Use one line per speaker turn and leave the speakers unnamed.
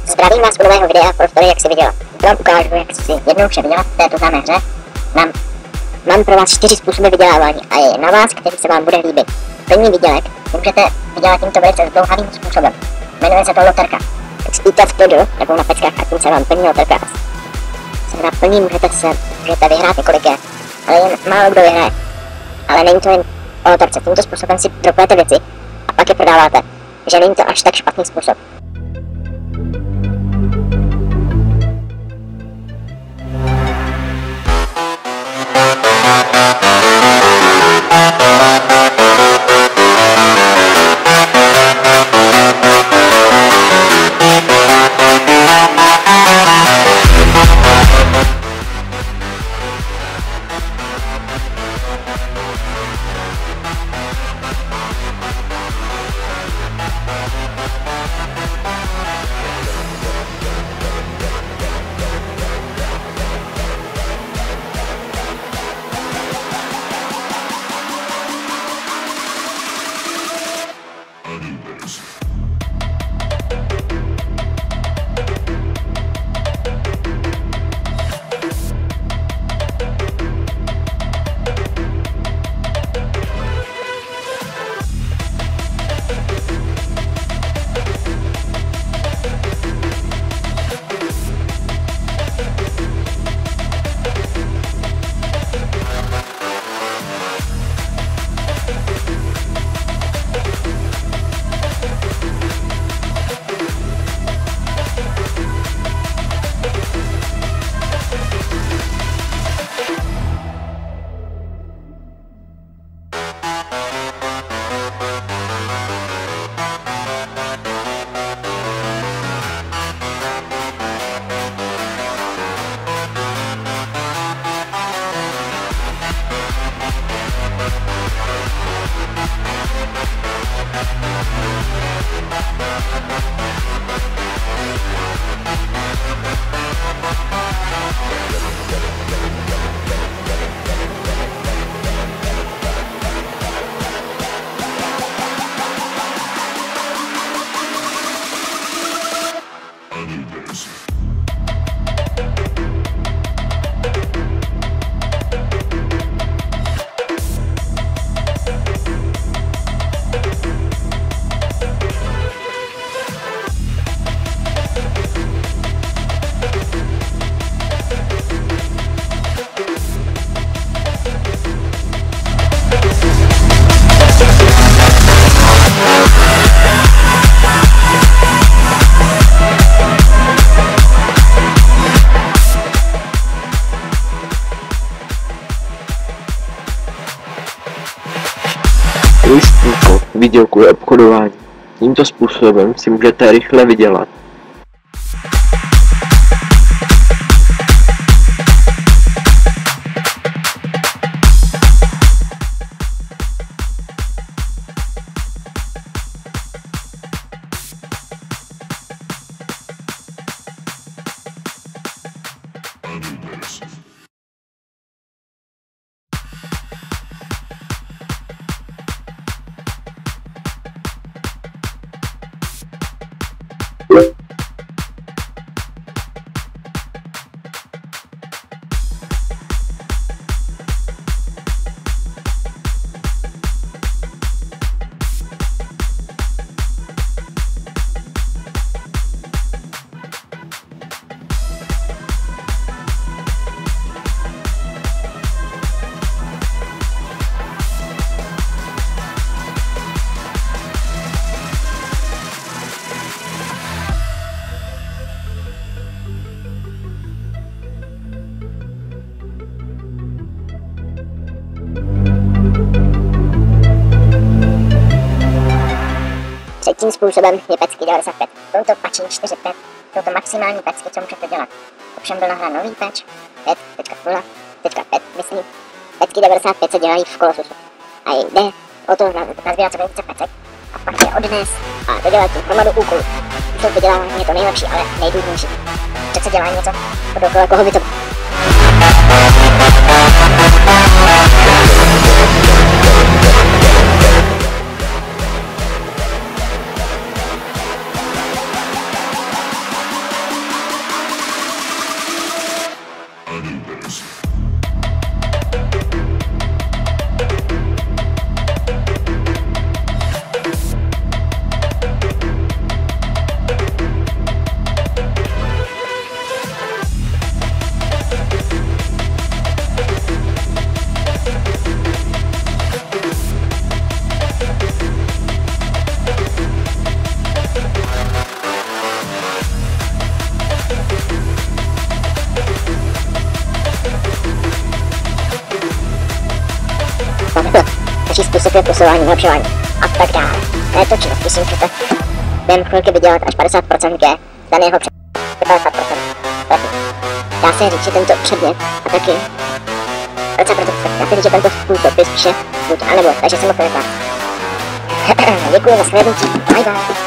Zdravím vás u nového videa Prostory, jak si viděla. Vám ukážu, jak si jednou vše vydělat v této známé hře. Mám pro vás 4 způsoby vydělávání a je na vás, který se vám bude líbit. První výdělek můžete vydělat tímto velice zdlouhavým způsobem. Jmenuje se to loterka. Tak spíte v klidu nebo na peckách a tím se vám plní loterka. Se naplní, můžete vyhrát několik her, ale jen málo kdo vyhraje. Ale není to jen o loterce. Tímto způsobem si dropujete věci a pak je prodáváte. Že není to až tak špatný způsob.
Listný kód výdělku je obchodování. Tímto způsobem si můžete rychle vydělat.
Třetím způsobem je pecky 95. Jsou to patchy 4.5, jsou to maximální pecky, co můžete dělat. Ovšem byl nahrán nový patch 5.0.5, myslím. Pecky 95 se dělají v Colossusu. A jde o to nazbírat co nejvíce pecek a pak je odnést a dodělat tím hromadu úkolů. Už vydělávání je to nejlepší, ale nejdůležitější. Přece dělá něco dokola koho by to bylo. Další způsob je posilování, vylepšování a tak dále. Této činnosti si můžete během chvilky vydělat až 50% G, daného předmětu 50%. Dá se říct, že tento předmět a taky dá se říct, že tento způsob je spíše buď a nebo, takže se moc nevyplácí. Děkuji za slednutí, bye bye.